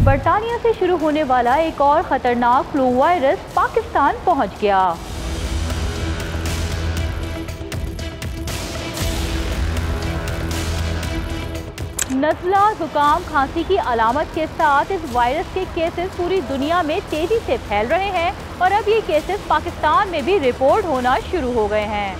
बरतानिया से शुरू होने वाला एक और खतरनाक फ्लू वायरस पाकिस्तान पहुंच गया। नज़ला, जुकाम, खांसी की अलामत के साथ इस वायरस के केसेस पूरी दुनिया में तेजी से फैल रहे हैं और अब ये केसेस पाकिस्तान में भी रिपोर्ट होना शुरू हो गए हैं।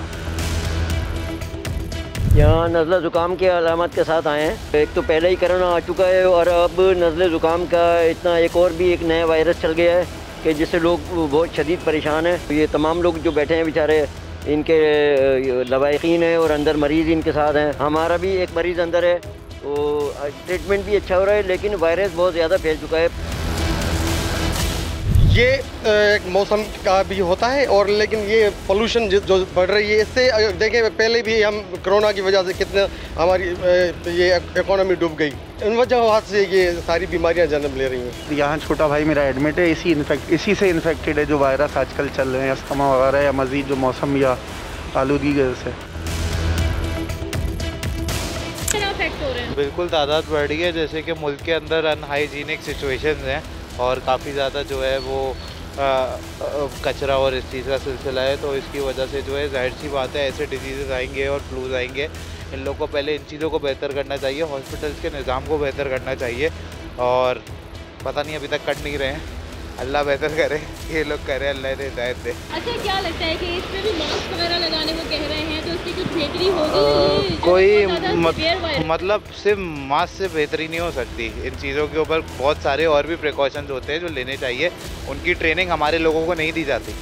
यहाँ नज़ला ज़ुकाम के अलामत के साथ आए हैं। एक तो पहले ही कोरोना आ चुका है और अब नज़ला ज़ुकाम का इतना एक नया वायरस चल गया है कि जिससे लोग बहुत शदीद परेशान हैं। ये तमाम लोग जो बैठे हैं बेचारे, इनके लवाहिकीन हैं और अंदर मरीज़ इनके साथ हैं। हमारा भी एक मरीज़ अंदर है, तो ट्रीटमेंट भी अच्छा हो रहा है, लेकिन वायरस बहुत ज़्यादा फैल चुका है। ये एक मौसम का भी होता है और लेकिन ये पोल्यूशन जो बढ़ रही है, इससे देखें पहले भी हम कोरोना की वजह से कितना हमारी ये इकोनॉमी डूब गई। इन वजह से ये सारी बीमारियां जन्म ले रही हैं। यहाँ छोटा भाई मेरा एडमिट है, इसी से इन्फेक्टेड है जो वायरस आजकल चल रहे हैं, अस्थमा वगैरह या मज़ीद जो मौसम या आलूगी की वजह से। बिल्कुल तादाद बढ़ रही है, जैसे कि मुल्क के अंदर अनहाइजीनिक सिचुएशंस हैं और काफ़ी ज़्यादा जो है वो कचरा और इस चीज़ का सिलसिला है, तो इसकी वजह से जो है जाहिर सी बात है ऐसे डिजीज़ आएंगे और फ्लूज आएंगे। इन लोगों को पहले इन चीज़ों को बेहतर करना चाहिए, हॉस्पिटल्स के निज़ाम को बेहतर करना चाहिए और पता नहीं अभी तक कर नहीं रहे हैं। अल्लाह बेहतर करे, ये लोग करें, अल्लाह ने हिदायत दे। अच्छा, क्या लगता है कि इसमें भी मास्क वगैरह लगाने को कह रहे हैं, तो उसकी कुछ बेहतरी होगी? कोई मतलब सिर्फ मास्क से बेहतरी नहीं हो सकती। इन चीज़ों के ऊपर बहुत सारे और भी प्रिकॉशंस होते हैं जो लेने चाहिए। उनकी ट्रेनिंग हमारे लोगों को नहीं दी जाती,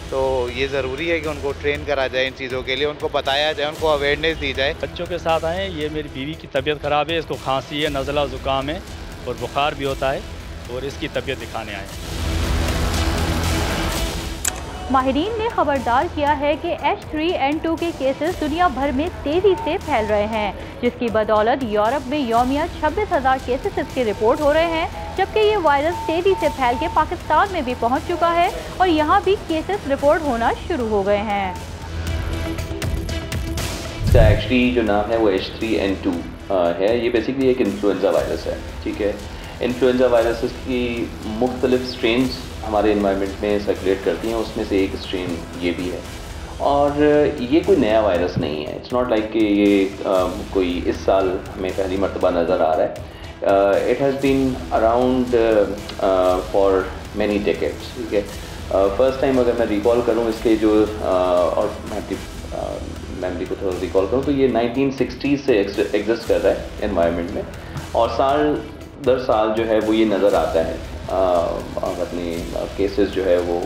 तो ये ज़रूरी है कि उनको ट्रेन करा जाए इन चीज़ों के लिए, उनको बताया जाए, उनको अवेयरनेस दी जाए। बच्चों के साथ आए, ये मेरी बीवी की तबीयत ख़राब है, इसको खांसी है, नज़ला ज़ुकाम है और बुखार भी होता है और इसकी तबीयत दिखाने आए। माहिरीन ने खबरदार किया है कि H3N2 के केसेस दुनिया भर में तेजी से फैल रहे हैं, जिसकी बदौलत यूरोप में यौमिया 26,000 केसेस इसके रिपोर्ट हो रहे हैं, जबकि ये वायरस तेजी से फैल के पाकिस्तान में भी पहुंच चुका है और यहाँ भी केसेस रिपोर्ट होना शुरू हो गए हैं। इसका एक्चुअली जो नाम है वो H3N2 है। ये बेसिकली एक इन्फ्लुएंजा वायरस है, ठीक है। इन्फ्लुएंजा वायरसेस की मुख्तलिफ स्ट्रेन्स हमारे इन्वायरमेंट में सर्कुलेट करती हैं, उसमें से एक स्ट्रेन ये भी है और ये कोई नया वायरस नहीं है। इट्स नॉट लाइक कि ये कोई इस साल हमें पहली मरतबा नज़र आ रहा है। It has been around for many decades, ठीक है। फर्स्ट टाइम अगर मैं रिकॉल करूँ इसके जो और मेमोरी को थोड़ा रिकॉल करूँ तो ये 1960s से एग्जिस्ट कर रहा है एनवायरनमेंट में और साल दर साल जो है वो ये नज़र आता है और अपनी केसेस जो है वो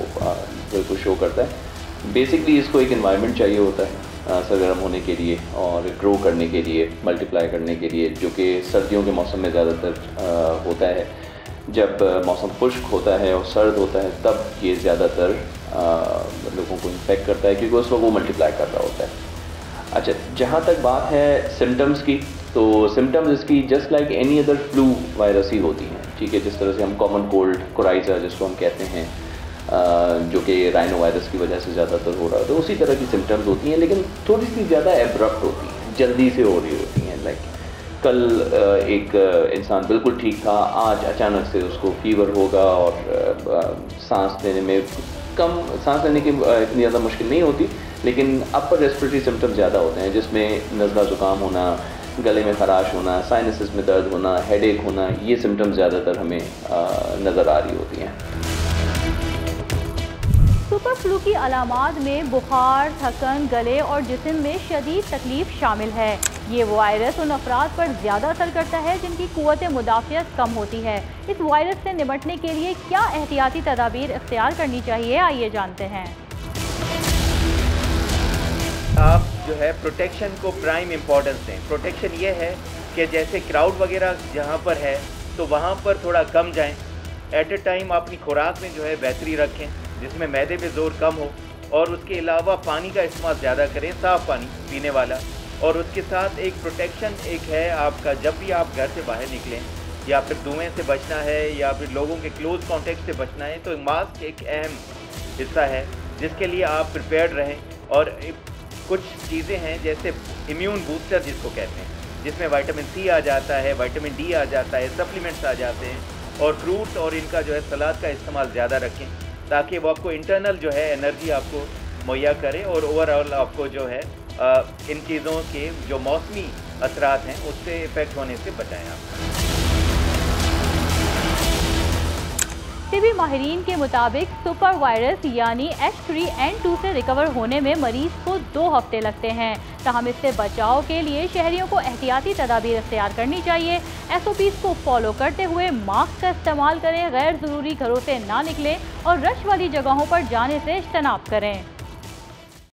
बिल्कुल शो करता है। बेसिकली इसको एक एनवायरनमेंट चाहिए होता है सरगर्म होने के लिए और ग्रो करने के लिए, मल्टीप्लाई करने के लिए, जो कि सर्दियों के मौसम में ज़्यादातर होता है। जब मौसम खुश्क होता है और सर्द होता है तब ये ज़्यादातर लोगों को इन्फेक्ट करता है क्योंकि उस वक्त वो मल्टीप्लाई कर रहा होता है। अच्छा, जहाँ तक बात है सिम्टम्स की, तो सिम्टम्स इसकी just like any other flu virus ही होती हैं, ठीक है। जिस तरह से हम कॉमन कोल्ड, कोराइजा जिसको हम कहते हैं, जो कि राइनो वायरस की वजह से ज़्यादातर हो रहा है, तो उसी तरह की सिम्टम्स होती हैं, लेकिन थोड़ी सी ज़्यादा एब्रप्ट होती हैं, जल्दी से हो रही होती हैं। लाइक कल एक इंसान बिल्कुल ठीक था, आज अचानक से उसको फीवर होगा और सांस लेने में सांस लेने की इतनी ज़्यादा मुश्किल नहीं होती, लेकिन अपर रेस्पिरेटरी सिम्टम्स ज़्यादा होते हैं, जिसमें नज़ला ज़ुकाम होना, गले में खराश होना, साइनसेस में दर्द होना, हेडेक होना, ये सिम्टम्स ज़्यादातर हमें नज़र आ रही होती हैं। सुपर फ्लू की अलामात में बुखार, थकन, गले और जिस्म में शदीद तकलीफ शामिल है। ये वायरस उन अफराद पर ज़्यादा असर करता है जिनकी कुव्वत मुदाफ़ियत कम होती है। इस वायरस से निपटने के लिए क्या एहतियाती तदाबीर इख्तियार करनी चाहिए, आइए जानते हैं। आप जो है प्रोटेक्शन को प्राइम इम्पोर्टेंस दें। प्रोटेक्शन ये है कि जैसे क्राउड वगैरह जहाँ पर है तो वहाँ पर थोड़ा कम जाएं। एट ए टाइम अपनी खुराक में जो है बेहतरी रखें जिसमें मैदे पे जोर कम हो और उसके अलावा पानी का इस्तेमाल ज़्यादा करें, साफ़ पानी पीने वाला। और उसके साथ एक प्रोटेक्शन एक है आपका, जब भी आप घर से बाहर निकलें या फिर धुएँ से बचना है या फिर लोगों के क्लोज कॉन्टेक्ट से बचना है, तो मास्क एक अहम हिस्सा है जिसके लिए आप प्रिपेयर्ड रहें। और कुछ चीज़ें हैं जैसे इम्यून बूस्टर जिसको कहते हैं, जिसमें विटामिन सी आ जाता है, विटामिन डी आ जाता है, सप्लीमेंट्स आ जाते हैं, और फ्रूट और इनका जो है सलाद का इस्तेमाल ज़्यादा रखें, ताकि वो आपको इंटरनल जो है एनर्जी आपको मुहैया करे और ओवरऑल आपको जो है इन चीज़ों के जो मौसमी असरात हैं उससे इफ़ेक्ट होने से बचाएं आप। टिबी माहिरीन के मुताबिक सुपर वायरस यानी H3N2 से रिकवर होने में मरीज को 2 हफ्ते लगते हैं। ताहम इससे बचाव के लिए शहरियों को एहतियाती तदाबीर इख्तियार करनी चाहिए। SOPs को फॉलो करते हुए मास्क का इस्तेमाल करें, गैर ज़रूरी घरों से ना निकलें और रश वाली जगहों पर जाने से इज्तनाब करें।